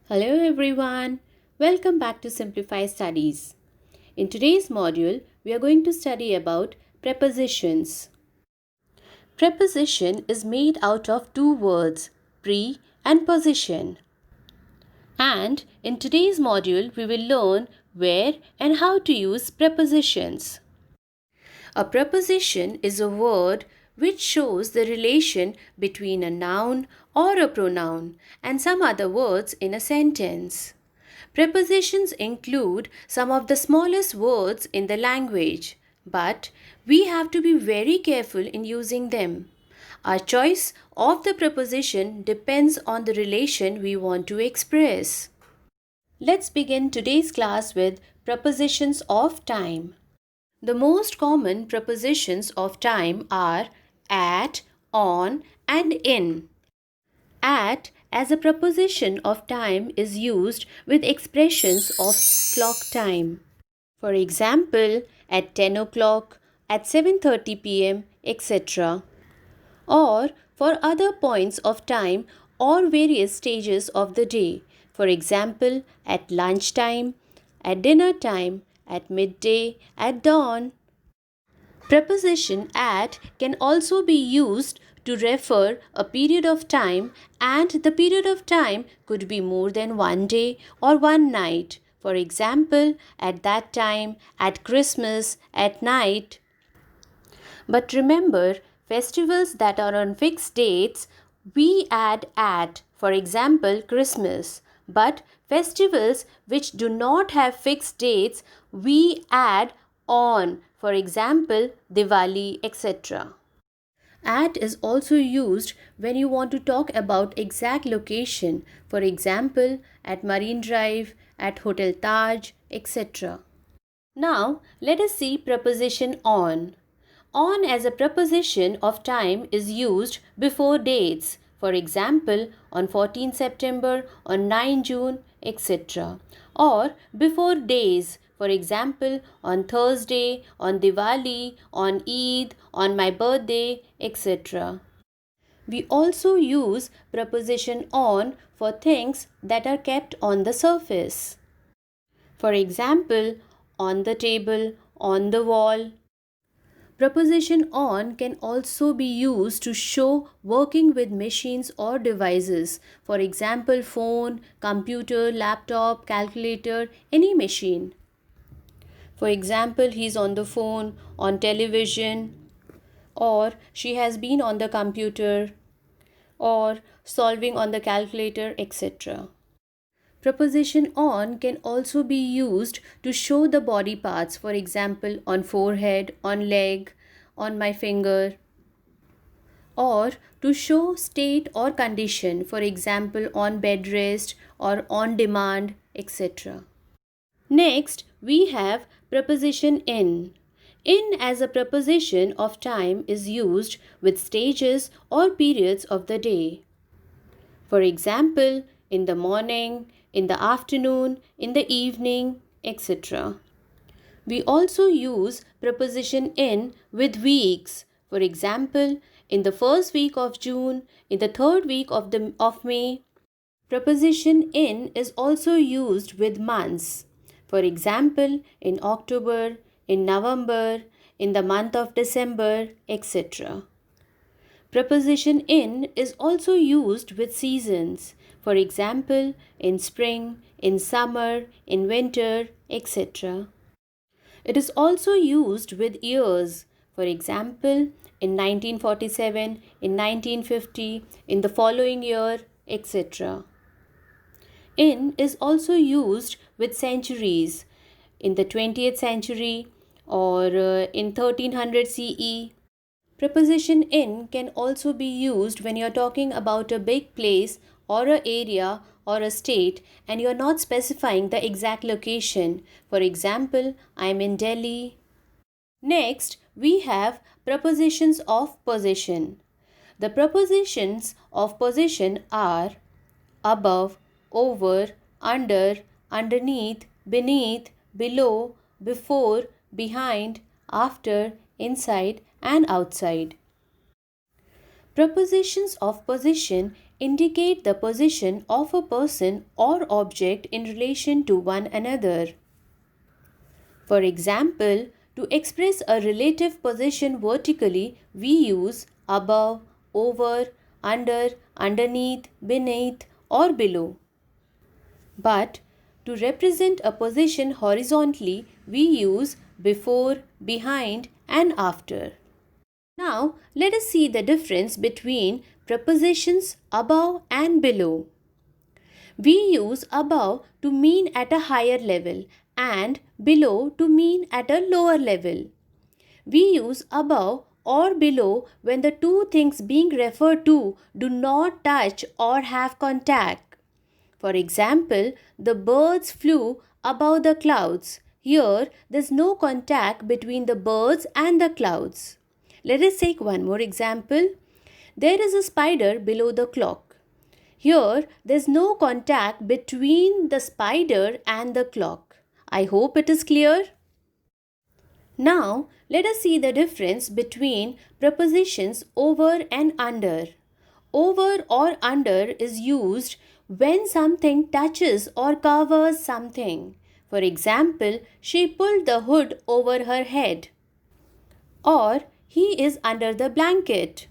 Hello everyone, welcome back to Simplify Studies. In today's module, we are going to study about prepositions. Preposition is made out of two words, pre and position. And in today's module, we will learn where and how to use prepositions. A preposition is a word which shows the relation between a noun or a pronoun and some other words in a sentence. Prepositions include some of the smallest words in the language, but we have to be very careful in using them. Our choice of the preposition depends on the relation we want to express. Let's begin today's class with prepositions of time. The most common prepositions of time are at, on, and in. At as a preposition of time is used with expressions of clock time. For example, at 10 o'clock, at 7:30 p.m., etc. Or for other points of time or various stages of the day. For example, at lunchtime, at dinner time, at midday, at dawn. Preposition at can also be used to refer a period of time, and the period of time could be more than one day or one night. For example, at that time, at Christmas, at night. But remember, festivals that are on fixed dates, we add at, for example, Christmas. But festivals which do not have fixed dates, we add on, for example, Diwali, etc. At is also used when you want to talk about exact location, for example, at Marine Drive, at Hotel Taj, etc. Now, let us see preposition on. On as a preposition of time is used before dates. For example, on 14 September, on 9 June, etc. Or before days. For example, on Thursday, on Diwali, on Eid, on my birthday, etc. We also use preposition on for things that are kept on the surface. For example, on the table, on the wall. Preposition on can also be used to show working with machines or devices. For example, phone, computer, laptop, calculator, any machine. For example, he's on the phone, on television, or she has been on the computer, or solving on the calculator, etc. Preposition on can also be used to show the body parts, for example, on forehead, on leg, on my finger, or to show state or condition, for example, on bed rest or on demand, etc. Next, we have preposition in. In as a preposition of time is used with stages or periods of the day. For example, in the morning, in the afternoon, in the evening, etc. We also use preposition in with weeks. For example, in the first week of June, in the third week of May. Preposition in is also used with months. For example, in October, in November, in the month of December, etc. Preposition in is also used with seasons. For example, in spring, in summer, in winter, etc. It is also used with years. For example, in 1947, in 1950, in the following year, etc. In is also used with centuries. In the 20th century or in 1300 CE. Preposition in can also be used when you're talking about a big place or a area or a state and you're not specifying the exact location. For example, I'm in Delhi. Next, we have prepositions of position. The prepositions of position are above, over, under, underneath, beneath, below, before, behind, after, inside, and outside. Prepositions of position indicate the position of a person or object in relation to one another. For example, to express a relative position vertically, we use above, over, under, underneath, beneath, or below. But to represent a position horizontally, we use before, behind, and after. Now, let us see the difference between prepositions above and below. We use above to mean at a higher level and below to mean at a lower level. We use above or below when the two things being referred to do not touch or have contact. For example, the birds flew above the clouds. Here, there is no contact between the birds and the clouds. Let us take one more example. There is a spider below the clock. Here, there is no contact between the spider and the clock. I hope it is clear. Now, let us see the difference between prepositions over and under. Over or under is used when something touches or covers something. For example, she pulled the hood over her head. Or, he is under the blanket.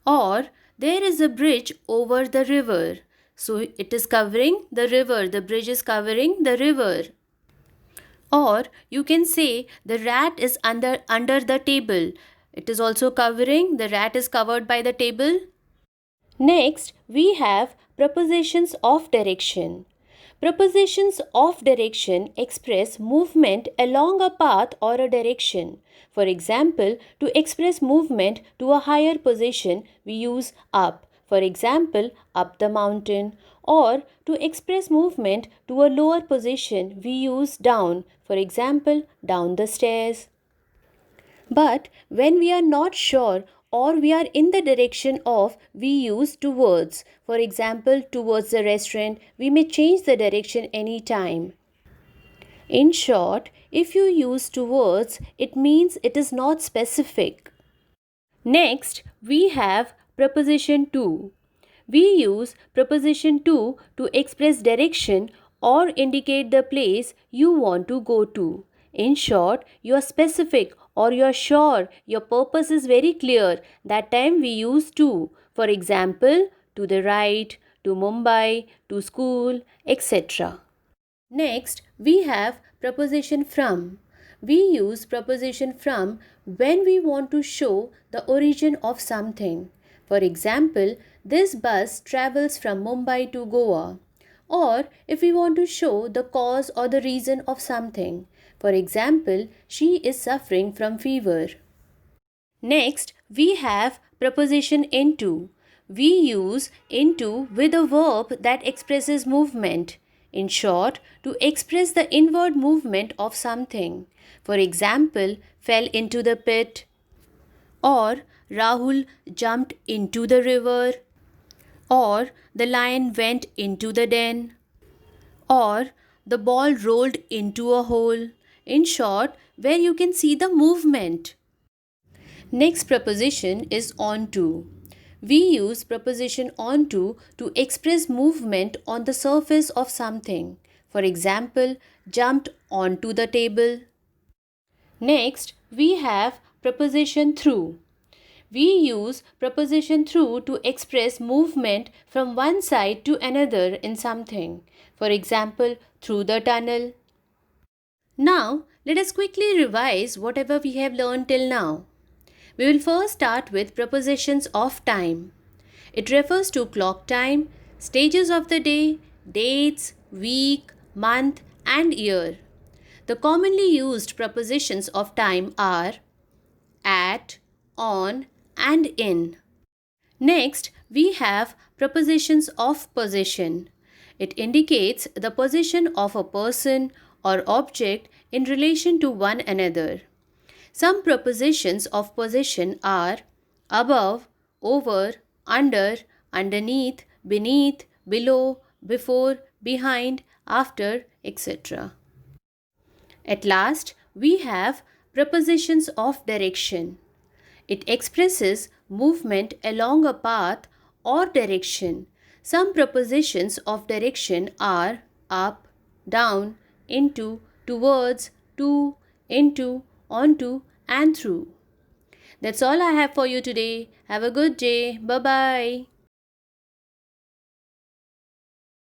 Or, there is a bridge over the river. So, it is covering the river. The bridge is covering the river. Or, you can say the rat is under the table. It is also covering. The rat is covered by the table. Next, we have prepositions of direction. Prepositions of direction express movement along a path or a direction. For example, to express movement to a higher position, we use up. For example, up the mountain. Or to express movement to a lower position, we use down. For example, down the stairs. But when we are not sure or we are in the direction of, we use towards. For example, towards the restaurant, we may change the direction anytime. In short, if you use towards, it means it is not specific. Next, we have preposition to. We use preposition to express direction or indicate the place you want to go to. In short, you are specific or you are sure your purpose is very clear. That time we use to. For example, to the right, to Mumbai, to school, etc. Next, we have preposition from. We use preposition from when we want to show the origin of something. For example, this bus travels from Mumbai to Goa. Or if we want to show the cause or the reason of something. For example, she is suffering from fever. Next, we have preposition into. We use into with a verb that expresses movement. In short, to express the inward movement of something. For example, fell into the pit. Or Rahul jumped into the river. Or the lion went into the den. Or the ball rolled into a hole. In short, where you can see the movement. Next preposition is onto. We use preposition onto to express movement on the surface of something. For example, jumped onto the table. Next, we have preposition through. We use preposition through to express movement from one side to another in something. For example, through the tunnel. Now, let us quickly revise whatever we have learned till now. We will first start with prepositions of time. It refers to clock time, stages of the day, dates, week, month, and year. The commonly used prepositions of time are at, on, and in. Next, we have prepositions of position. It indicates the position of a person or object in relation to one another. Some prepositions of position are above, over, under, underneath, beneath, below, before, behind, after, etc. At last, we have prepositions of direction. It expresses movement along a path or direction. Some prepositions of direction are up, down, into, towards, to, into, onto, and through. That's all I have for you today. Have a good day. Bye bye.